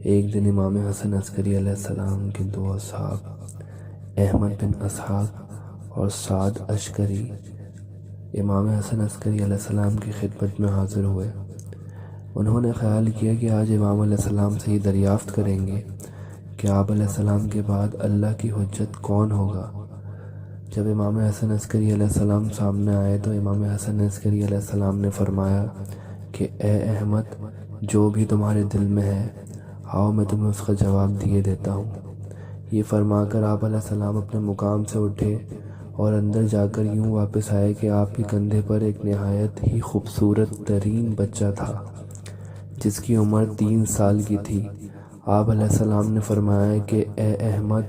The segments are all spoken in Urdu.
ایک دن امام حسن عسکری علیہ السلام کے دو اصحاب احمد بن اسحاق اور سعد عسکری امام حسن عسکری علیہ السلام کی خدمت میں حاضر ہوئے۔ انہوں نے خیال کیا کہ آج امام علیہ السلام سے یہ دریافت کریں گے کہ آپ علیہ السلام کے بعد اللہ کی حجت کون ہوگا۔ جب امام حسن عسکری علیہ السلام سامنے آئے تو امام حسن عسکری علیہ السلام نے فرمایا کہ اے احمد، جو بھی تمہارے دل میں ہے آؤ میں تمہیں اس کا جواب دیے دیتا ہوں۔ یہ فرما کر آپ علیہ السلام اپنے مقام سے اٹھے اور اندر جا کر یوں واپس آئے کہ آپ کے کندھے پر ایک نہایت ہی خوبصورت ترین بچہ تھا جس کی عمر 3 سال کی تھی۔ آپ علیہ السلام نے فرمایا کہ اے احمد،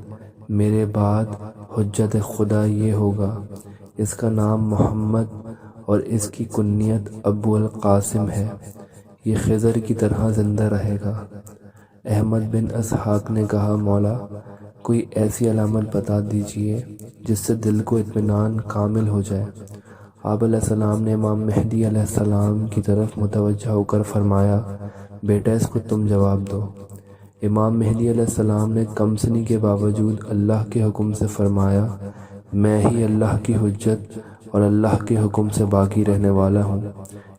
میرے بعد حجت خدا یہ ہوگا، اس کا نام محمد اور اس کی کنیت ابو القاسم ہے، یہ خضر کی طرح زندہ رہے گا۔ احمد بن اسحاق نے کہا، مولا کوئی ایسی علامت بتا دیجئے جس سے دل کو اطمینان کامل ہو جائے۔ آپ علیہ السلام نے امام مہدی علیہ السلام کی طرف متوجہ ہو کر فرمایا، بیٹا اس کو تم جواب دو۔ امام مہدی علیہ السلام نے کمسنی کے باوجود اللہ کے حکم سے فرمایا، میں ہی اللہ کی حجت اور اللہ کے حکم سے باقی رہنے والا ہوں۔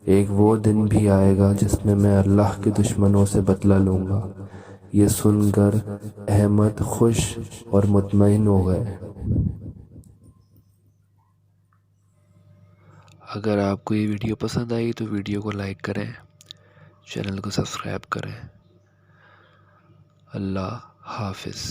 ایک وہ دن بھی آئے گا جس میں اللہ کے دشمنوں سے بدلہ لوں گا۔ یہ سن کر احمد خوش اور مطمئن ہو گئے۔ اگر آپ کو یہ ویڈیو پسند آئی تو ویڈیو کو لائک کریں، چینل کو سبسکرائب کریں۔ اللہ حافظ۔